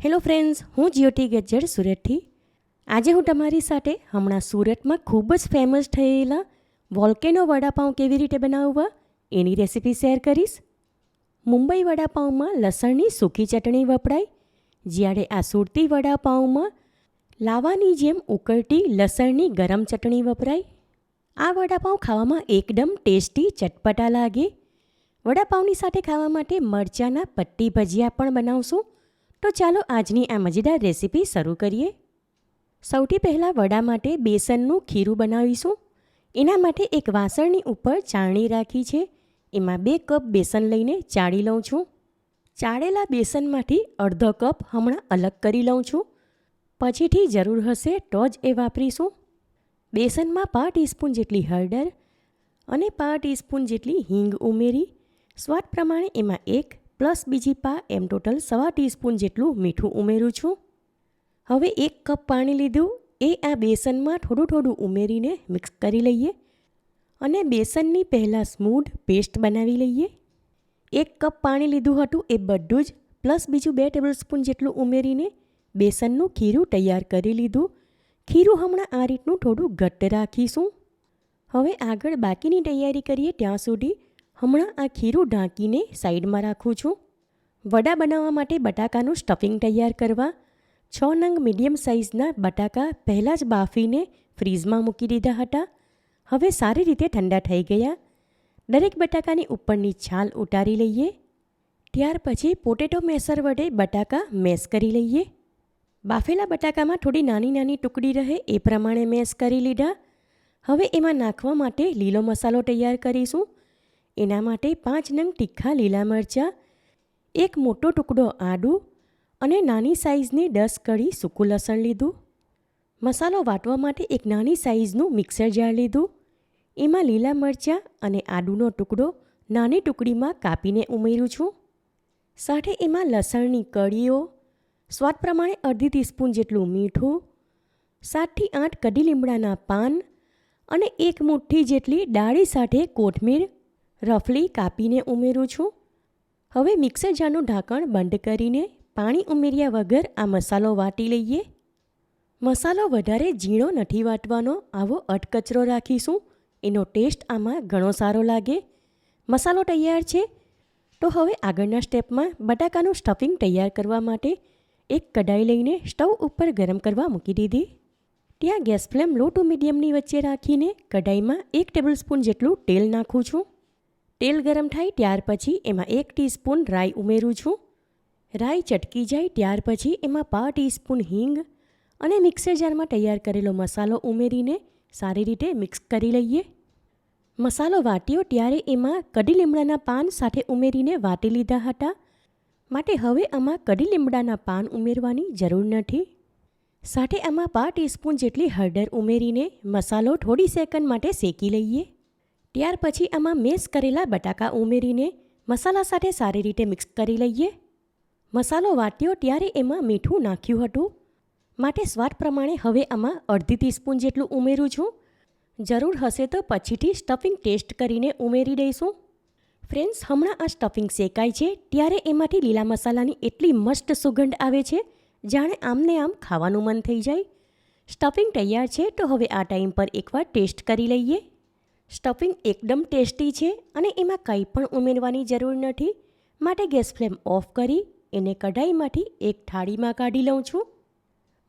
Hello friends, હું જ્યોતિ ગજ્જર સુરતથી. આજે હું તમારી સાથે હમણાં સુરતમાં ખૂબ જ ફેમસ થયેલા વોલ્કેનો વડાપાઉં કેવી રીતે બનાવવા એની રેસીપી શેર કરીશ. મુંબઈ વડાપાઉંમાં લસણની સૂકી ચટણી વપરાય, જ્યારે આ સુરતી વડાપાઉંમાં લાવાની જેમ ઉકળતી લસણની ગરમ ચટણી વપરાય. આ વડાપાઉં ખાવામાં એકદમ ટેસ્ટી ચટપટા લાગે. વડાપાઉંની સાથે ખાવા માટે મરચાંના પટ્ટી ભજીયા પણ બનાવશું. તો ચાલો આજની આ મજેદાર રેસીપી શરૂ કરીએ. સૌથી પહેલાં વડા માટે બેસનનું ખીરું બનાવીશું. એના માટે એક વાસણની ઉપર ચાળણી રાખી છે. એમાં 2 કપ બેસન લઈને ચાળી લઉં છું. ચાળેલા બેસનમાંથી અડધો કપ હમણાં અલગ કરી લઉં છું. પછીથી જરૂર હશે તો જ એ વાપરીશું. બેસનમાં 1/2 ટીસ્પૂન જેટલી હળદર અને 1/2 ટીસ્પૂન જેટલી હિંગ ઉમેરી સ્વાદ પ્રમાણે એમાં 1 પ્લસ બીજી એમ ટોટલ 1/2 ટીસ્પૂન જેટલું મીઠું ઉમેરું છું. હવે 1 કપ પાણી લીધું એ આ બેસનમાં થોડું થોડું ઉમેરીને મિક્સ કરી લઈએ અને બેસનની પહેલાં સ્મૂધ પેસ્ટ બનાવી લઈએ. 1 કપ પાણી લીધું હતું એ બધું જ પ્લસ બીજું 2 ટેબલસ્પૂન જેટલું ઉમેરીને બેસનનું ખીરું તૈયાર કરી લીધું. ખીરું હમણાં આ રીતનું થોડું ઘટ્ટ રાખીશું. હવે આગળ બાકીની તૈયારી કરીએ ત્યાં સુધી હમણાં આ ખીરું ઢાંકીને સાઈડમાં રાખું છું. વડા બનાવવા માટે બટાકાનું સ્ટફિંગ તૈયાર કરવા 6 નંગ મીડિયમ સાઇઝના બટાકા પહેલાં જ બાફીને ફ્રીઝમાં મૂકી દીધા હતા. હવે સારી રીતે ઠંડા થઈ ગયા. દરેક બટાકાની ઉપરની છાલ ઉતારી લઈએ. ત્યાર પછી પોટેટો મેસર વડે બટાકા મેશ કરી લઈએ. બાફેલા બટાકામાં થોડી નાની નાની ટુકડી રહે એ પ્રમાણે મેશ કરી લીધા. હવે એમાં નાખવા માટે લીલો મસાલો તૈયાર કરીશું. એના માટે 5 નંગ તીખા લીલા મરચાં, 1 મોટો ટુકડો આદું અને નાની સાઇઝની 10 કળી સૂકું લસણ લીધું. મસાલો વાટવા માટે એક નાની સાઇઝનું મિક્સર જાર લીધું. એમાં લીલા મરચાં અને આદુનો ટુકડો નાની ટુકડીમાં કાપીને ઉમેરું છું. સાથે એમાં લસણની કળીઓ, સ્વાદ પ્રમાણે અડધી ટીસ્પૂન જેટલું મીઠું, 7 થી 8 કઢી લીમડાના પાન અને 1 મુઠ્ઠી જેટલી ડાળી સાથે કોથમીર રફલી કાપીને ઉમેરું છું. હવે મિક્સર જારનું ઢાંકણ બંધ કરીને પાણી ઉમેર્યા વગર આ મસાલો વાટી લઈએ. મસાલો વધારે ઝીણો નથી વાટવાનો, આવો અધકચરો રાખીશું. એનો ટેસ્ટ આમાં ઘણો સારો લાગે. મસાલો તૈયાર છે તો હવે આગળના સ્ટેપમાં બટાકાનું સ્ટફિંગ તૈયાર કરવા માટે એક કઢાઈ લઈને સ્ટવ ઉપર ગરમ કરવા મૂકી દીધી. ત્યાં ગેસ ફ્લેમ લો ટુ મીડિયમની વચ્ચે રાખીને કઢાઈમાં 1 ટેબલસ્પૂન જેટલું તેલ નાખું છું. તેલ ગરમ થાય ત્યાર પછી એમાં 1 ટીસ્પૂન રાઈ ઉમેરું છું. રાઈ ચટકી જાય ત્યાર પછી એમાં 1/2 ટીસ્પૂન હિંગ અને મિક્સર જારમાં તૈયાર કરેલો મસાલો ઉમેરીને સારી રીતે મિક્સ કરી લઈએ. મસાલો વાટ્યો ત્યારે એમાં કઢી લીમડાના પાન સાથે ઉમેરીને વાટી લીધા હતા, માટે હવે આમાં કઢી લીમડાના પાન ઉમેરવાની જરૂર નથી. સાથે આમાં 1/2 ટીસ્પૂન જેટલી હળદર ઉમેરીને મસાલો થોડી સેકન્ડ માટે શેકી લઈએ. ત્યાર પછી આમાં મેશ કરેલા બટાકા ઉમેરીને મસાલા સાથે સારી રીતે મિક્સ કરી લઈએ. મસાલો વાટ્યો ત્યારે એમાં મીઠું નાખ્યું હતું, માટે સ્વાદ પ્રમાણે હવે આમાં અડધી ટીસ્પૂન જેટલું ઉમેરું છું. જરૂર હશે તો પછીથી સ્ટફિંગ ટેસ્ટ કરીને ઉમેરી દઈશું. ફ્રેન્ડ્સ, હમણાં આ સ્ટફિંગ શેકાય છે ત્યારે એમાંથી લીલા મસાલાની એટલી મસ્ત સુગંધ આવે છે જાણે આમને આમ ખાવાનું મન થઈ જાય. સ્ટફિંગ તૈયાર છે તો હવે આ ટાઈમ પર એકવાર ટેસ્ટ કરી લઈએ. સ્ટફિંગ એકદમ ટેસ્ટી છે અને એમાં કંઈ પણ ઉમેરવાની જરૂર નથી, માટે ગેસ ફ્લેમ ઓફ કરી એને કઢાઈમાંથી એક થાળીમાં કાઢી લઉં છું.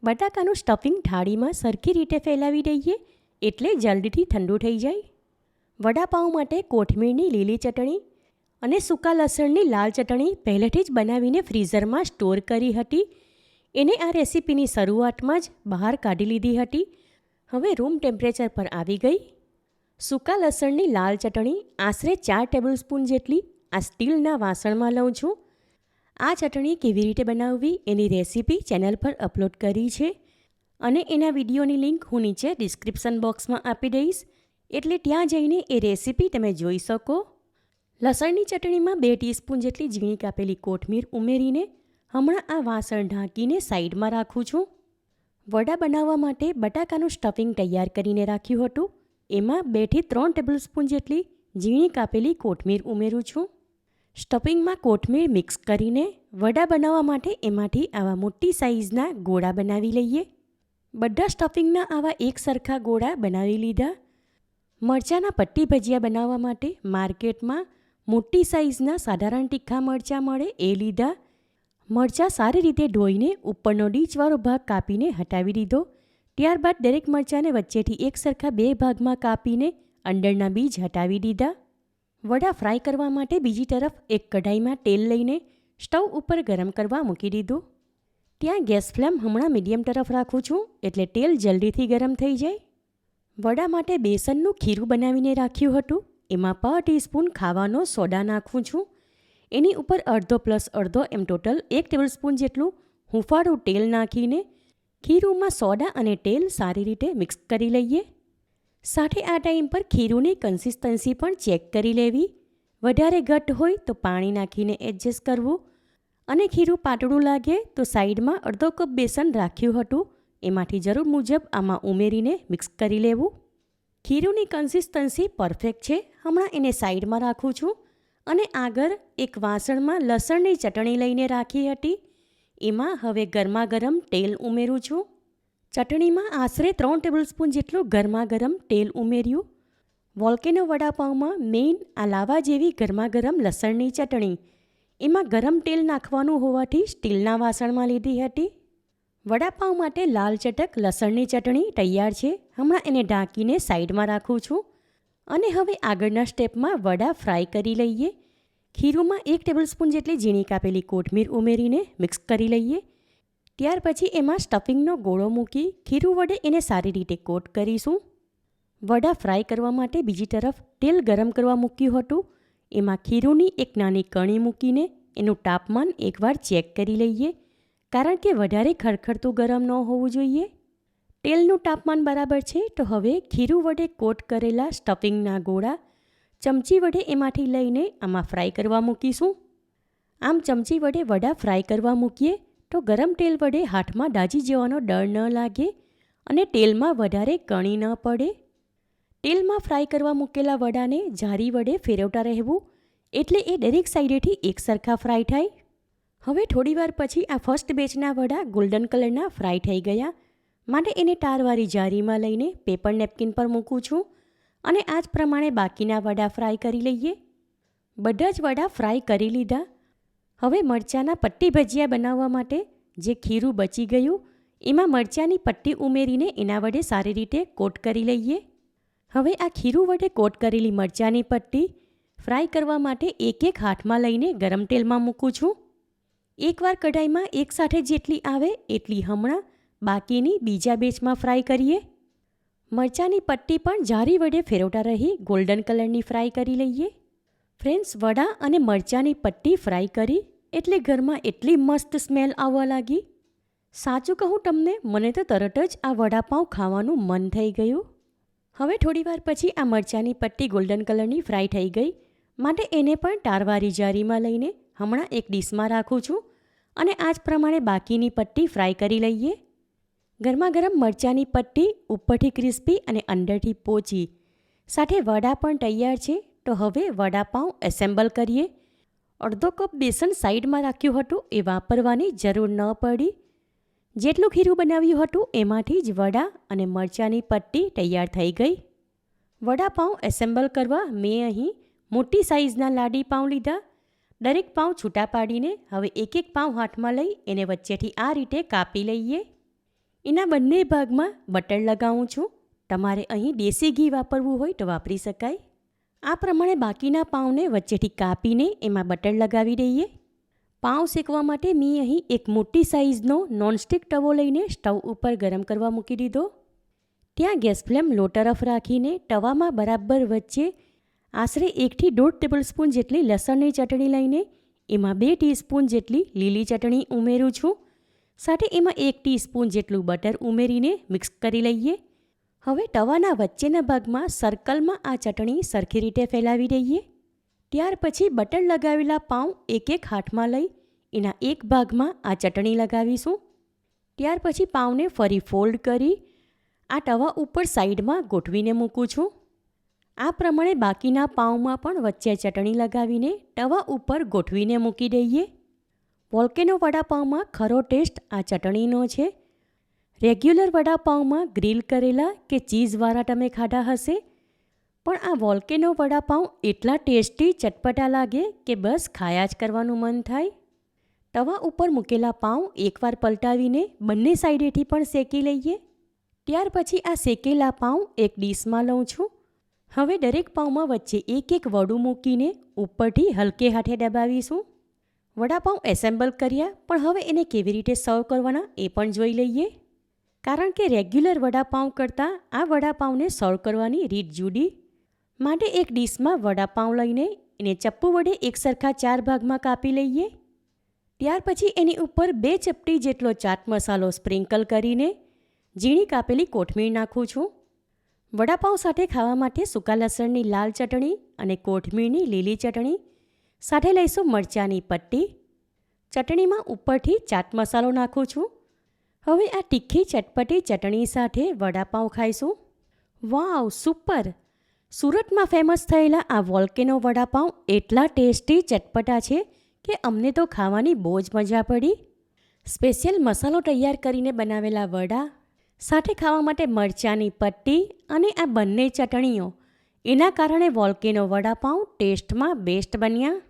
બટાકાનું સ્ટફિંગ થાળીમાં સરખી રીતે ફેલાવી દઈએ એટલે જલ્દીથી ઠંડુ થઈ જાય. વડાપાઉં માટે કોથમીરની લીલી ચટણી અને સૂકા લસણની લાલ ચટણી પહેલેથી જ બનાવીને ફ્રીઝરમાં સ્ટોર કરી હતી. એને આ રેસીપીની શરૂઆતમાં જ બહાર કાઢી લીધી હતી. હવે રૂમ ટેમ્પરેચર પર આવી ગઈ. સૂકા લસણની લાલ ચટણી આશરે 4 ટેબલસ્પૂન જેટલી આ સ્ટીલના વાસણમાં લઉં છું. આ ચટણી કેવી રીતે બનાવવી એની રેસીપી ચેનલ પર અપલોડ કરી છે અને એના વિડીયોની લિંક હું નીચે ડિસ્ક્રિપ્શન બોક્સમાં આપી દઈશ, એટલે ત્યાં જઈને એ રેસીપી તમે જોઈ શકો. લસણની ચટણીમાં 2 ટીસ્પૂન જેટલી ઝીણી કાપેલી કોથમીર ઉમેરીને હમણાં આ વાસણ ઢાંકીને સાઈડમાં રાખું છું. વડા બનાવવા માટે બટાકાનું સ્ટફિંગ તૈયાર કરીને રાખ્યું હતું. એમાં 2 થી 3 ટેબલસ્પૂન જેટલી ઝીણી કાપેલી કોથમીર ઉમેરું છું. સ્ટફિંગમાં કોથમીર મિક્સ કરીને વડા બનાવવા માટે એમાંથી આવા મોટી સાઇઝના ગોળા બનાવી લઈએ. બધા સ્ટફિંગના આવા એક સરખા ગોળા બનાવી લીધા. મરચાંના પટ્ટી ભજીયા બનાવવા માટે માર્કેટમાં મોટી સાઇઝના સાધારણ તીખા મરચાં મળે એ લીધા. મરચાં સારી રીતે ધોઈને ઉપરનો ડીચવાળો ભાગ કાપીને હટાવી દીધો. ત્યારબાદ દરેક મરચાંને વચ્ચેથી એક સરખા 2 ભાગમાં કાપીને અંદરના બીજ હટાવી દીધા. વડા ફ્રાય કરવા માટે બીજી તરફ એક કઢાઈમાં તેલ લઈને સ્ટવ ઉપર ગરમ કરવા મૂકી દીધું. ત્યાં ગેસ ફ્લેમ હમણાં મીડિયમ તરફ રાખું છું એટલે તેલ જલ્દીથી ગરમ થઈ જાય. વડા માટે બેસનનું ખીરું બનાવીને રાખ્યું હતું. એમાં 1/2 ટીસ્પૂન ખાવાનો સોડા નાખું છું. એની ઉપર અડધો પ્લસ અડધો એમ ટોટલ 1 ટેબલસ્પૂન જેટલું હુંફાળું તેલ નાખીને ખીરુંમાં સોડા અને તેલ સારી રીતે મિક્સ કરી લઈએ. સાથે આ ટાઈમ પર ખીરુંની કન્સિસ્ટન્સી પણ ચેક કરી લેવી. વધારે ઘટ્ટ હોય તો પાણી નાખીને એડજસ્ટ કરવું અને ખીરું પાતળું લાગે તો સાઈડમાં અડધો કપ બેસન રાખ્યું હતું એમાંથી જરૂર મુજબ આમાં ઉમેરીને મિક્સ કરી લેવું. ખીરુંની કન્સિસ્ટન્સી પરફેક્ટ છે. હમણાં એને સાઈડમાં રાખું છું અને આગળ એક વાસણમાં લસણની ચટણી લઈને રાખી હતી. એમાં હવે ગરમા ગરમ તેલ ઉમેરું છું. ચટણીમાં આશરે 3 ટેબલસ્પૂન જેટલું ગરમા ગરમ તેલ ઉમેર્યું. વોલ્કેનો વડાપાઉંમાં મેઇન આ લાવા જેવી ગરમા ગરમ લસણની ચટણી. એમાં ગરમ તેલ નાખવાનું હોવાથી સ્ટીલના વાસણમાં લીધી હતી. વડાપાઉં માટે લાલ ચટક લસણની ચટણી તૈયાર છે. હમણાં એને ઢાંકીને સાઈડમાં રાખું છું અને હવે આગળના સ્ટેપમાં વડા ફ્રાય કરી લઈએ. ખીરુંમાં 1 ટેબલસ્પૂન જેટલી ઝીણી કાપેલી કોથમીર ઉમેરીને મિક્સ કરી લઈએ. ત્યાર પછી એમાં સ્ટફિંગનો ગોળો મૂકી ખીરું વડે એને સારી રીતે કોટ કરીશું. વડા ફ્રાય કરવા માટે બીજી તરફ તેલ ગરમ કરવા મૂક્યું હતું. એમાં ખીરુંની એક નાની કણી મૂકીને એનું તાપમાન એકવાર ચેક કરી લઈએ, કારણ કે વધારે ખડખડતું ગરમ ન હોવું જોઈએ. તેલનું તાપમાન બરાબર છે તો હવે ખીરું વડે કોટ કરેલા સ્ટફિંગના ગોળા ચમચી વડે એમાંથી લઈને આમાં ફ્રાય કરવા મૂકીશું. આમ ચમચી વડે વડા ફ્રાય કરવા મૂકીએ તો ગરમ તેલ વડે હાથમાં દાજી જવાનો ડર ન લાગે અને તેલમાં વધારે કણી ન પડે. તેલમાં ફ્રાય કરવા મૂકેલા વડાને જારી વડે ફેરવતા રહેવું એટલે એ દરેક સાઈડેથી એક સરખા ફ્રાય થાય. હવે થોડીવાર પછી આ ફર્સ્ટ બેચના વડા ગોલ્ડન કલરના ફ્રાય થઈ ગયા માટે એને તારવાળી જારીમાં લઈને પેપર નેપકિન પર મૂકું છું અને આ જ પ્રમાણે બાકીના વડા ફ્રાય કરી લઈએ. બધા જ વડા ફ્રાય કરી લીધા. હવે મરચાંના પટ્ટી ભજીયા બનાવવા માટે જે ખીરું બચી ગયું એમાં મરચાંની પટ્ટી ઉમેરીને એના વડે સારી રીતે કોટ કરી લઈએ. હવે આ ખીરું વડે કોટ કરેલી મરચાંની પટ્ટી ફ્રાય કરવા માટે એક એક હાથમાં લઈને ગરમ તેલમાં મૂકું છું. એકવાર કઢાઈમાં એકસાથે જેટલી આવે એટલી હમણાં બાકીની બીજા બેચમાં ફ્રાય કરીએ. મરચાંની પટ્ટી પણ જારી વડે ફેરવતા રહી ગોલ્ડન કલરની ફ્રાય કરી લઈએ. ફ્રેન્ડ્સ, વડા અને મરચાંની પટ્ટી ફ્રાય કરી એટલે ઘરમાં એટલી મસ્ત સ્મેલ આવવા લાગી. સાચું કહું તમને, મને તો તરત જ આ વડાપાઉં ખાવાનું મન થઈ ગયું. હવે થોડીવાર પછી આ મરચાંની પટ્ટી ગોલ્ડન કલરની ફ્રાય થઈ ગઈ માટે એને પણ તારવાળી જારીમાં લઈને હમણાં એક ડીશમાં રાખું છું અને આ જ પ્રમાણે બાકીની પટ્ટી ફ્રાય કરી લઈએ. ગરમા ગરમ મરચાંની પટ્ટી ઉપરથી ક્રિસ્પી અને અંદરથી પોચી સાથે વડા પણ તૈયાર છે. તો હવે વડાપાઉં એસેમ્બલ કરીએ. અડધો કપ બેસન સાઈડમાં રાખ્યું હતું એ વાપરવાની જરૂર ન પડી. જેટલું ખીરું બનાવ્યું હતું એમાંથી જ વડા અને મરચાંની પટ્ટી તૈયાર થઈ ગઈ. વડાપાઉં એસેમ્બલ કરવા મેં અહીં મોટી સાઇઝના લાડી પાઉં લીધા. દરેક પાઉં છૂટા પાડીને હવે એક એક પાઉં હાથમાં લઈ એને વચ્ચેથી આ રીતે કાપી લઈએ. એના બંને ભાગમાં બટર લગાવું છું. તમારે અહીં દેશી ઘી વાપરવું હોય તો વાપરી શકાય. આ પ્રમાણે બાકીના પાઉંને વચ્ચેથી કાપીને એમાં બટર લગાવી દઈએ. પાઉં શેકવા માટે મેં અહીં એક મોટી સાઇઝનો નોનસ્ટિક તવો લઈને સ્ટવ ઉપર ગરમ કરવા મૂકી દીધો. ત્યાં ગેસ ફ્લેમ લો તરફ રાખીને તવામાં બરાબર વચ્ચે આશરે 1 થી 1.5 ટેબલસ્પૂન જેટલી લસણની ચટણી લઈને એમાં 2 ટીસ્પૂન જેટલી લીલી ચટણી ઉમેરું છું. સાથે એમાં 1 ટીસ્પૂન જેટલું બટર ઉમેરીને મિક્સ કરી લઈએ. હવે તવાના વચ્ચેના ભાગમાં સર્કલમાં આ ચટણી સરખી રીતે ફેલાવી દઈએ. ત્યાર પછી બટર લગાવેલા પાઉં એક એક હાથમાં લઈ એના એક ભાગમાં આ ચટણી લગાવીશું. ત્યાર પછી પાઉંને ફરી ફોલ્ડ કરી આ તવા ઉપર સાઈડમાં ગોઠવીને મૂકું છું. આ પ્રમાણે બાકીના પાઉંમાં પણ વચ્ચે ચટણી લગાવીને તવા ઉપર ગોઠવીને મૂકી દઈએ. વોલ્કેનો વડાપાઉંમાં ખરો ટેસ્ટ આ ચટણીનો છે. રેગ્યુલર વડાપાઉંમાં ગ્રીલ કરેલા કે ચીઝવાળા તમે ખાધા હશે, પણ આ વોલ્કેનો વડાપાઉં એટલા ટેસ્ટી ચટપટા લાગે કે બસ ખાયા જ કરવાનું મન થાય. તવા ઉપર મૂકેલા પાઉં એકવાર પલટાવીને બંને સાઈડેથી પણ શેકી લઈએ. ત્યાર પછી આ શેકેલા પાઉં એક ડીશમાં લઉં છું. હવે દરેક પાઉંમાં વચ્ચે એક વડું મૂકીને ઉપરથી હલકે હાથે દબાવીશું. વડાપાઉં એસેમ્બલ કર્યા, પણ હવે એને કેવી રીતે સર્વ કરવાના એ પણ જોઈ લઈએ. કારણ કે રેગ્યુલર વડાપાઉં કરતાં આ વડાપાઉંને સર્વ કરવાની રીત જુદી. માટે એક ડીશમાં વડાપાઉં લઈને એને ચપ્પુ વડે એકસરખા 4 ભાગમાં કાપી લઈએ. ત્યાર પછી એની ઉપર 2 ચપટી જેટલો ચાટ મસાલો સ્પ્રિંકલ કરીને ઝીણી કાપેલી કોથમીર નાખું છું. વડાપાઉં સાથે ખાવા માટે સૂકા લસણની લાલ ચટણી અને કોથમીરની લીલી ચટણી સાથે લઈશું મરચાંની પટ્ટી. ચટણીમાં ઉપરથી ચાટ મસાલો નાખું છું. હવે આ તીખી ચટપટી ચટણી સાથે વડાપાઉં ખાઈશું. વાવ, સુપર! સુરતમાં ફેમસ થયેલા આ વોલ્કેનો વડાપાઉં એટલા ટેસ્ટી ચટપટા છે કે અમને તો ખાવાની બહુ જ મજા પડી. સ્પેશિયલ મસાલો તૈયાર કરીને બનાવેલા વડા સાથે ખાવા માટે મરચાંની પટ્ટી અને આ બંને ચટણીઓ, એના કારણે વોલ્કેનો વડાપાઉં ટેસ્ટમાં બેસ્ટ બન્યા.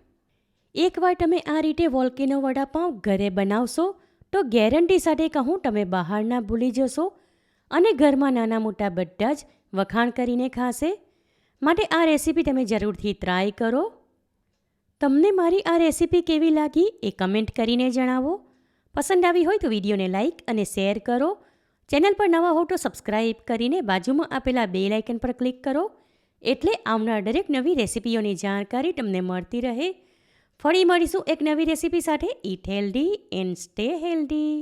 એકવાર તમે આ રીતે વોલ્કેનો વડાપાઉં ઘરે બનાવશો તો ગેરંટી સાથે કહું તમે બહારના ભૂલી જશો અને ઘરમાં નાના મોટા બધા જ વખાણ કરીને ખાશે. માટે આ રેસીપી તમે જરૂરથી ટ્રાય કરો. તમને મારી આ રેસીપી કેવી લાગી એ કમેન્ટ કરીને જણાવો. પસંદ આવી હોય તો વિડીયોને લાઇક અને શેર કરો. ચેનલ પર નવા હો તો સબસ્ક્રાઈબ કરીને બાજુમાં આપેલા બેલ આઇકન પર ક્લિક કરો, એટલે આવનાર દરેક નવી રેસીપીઓની જાણકારી તમને મળતી રહે. ફરી મળીશું એક નવી રેસીપી સાથે. ઈટ હેલ્ધી એન્ડ સ્ટે હેલ્ધી.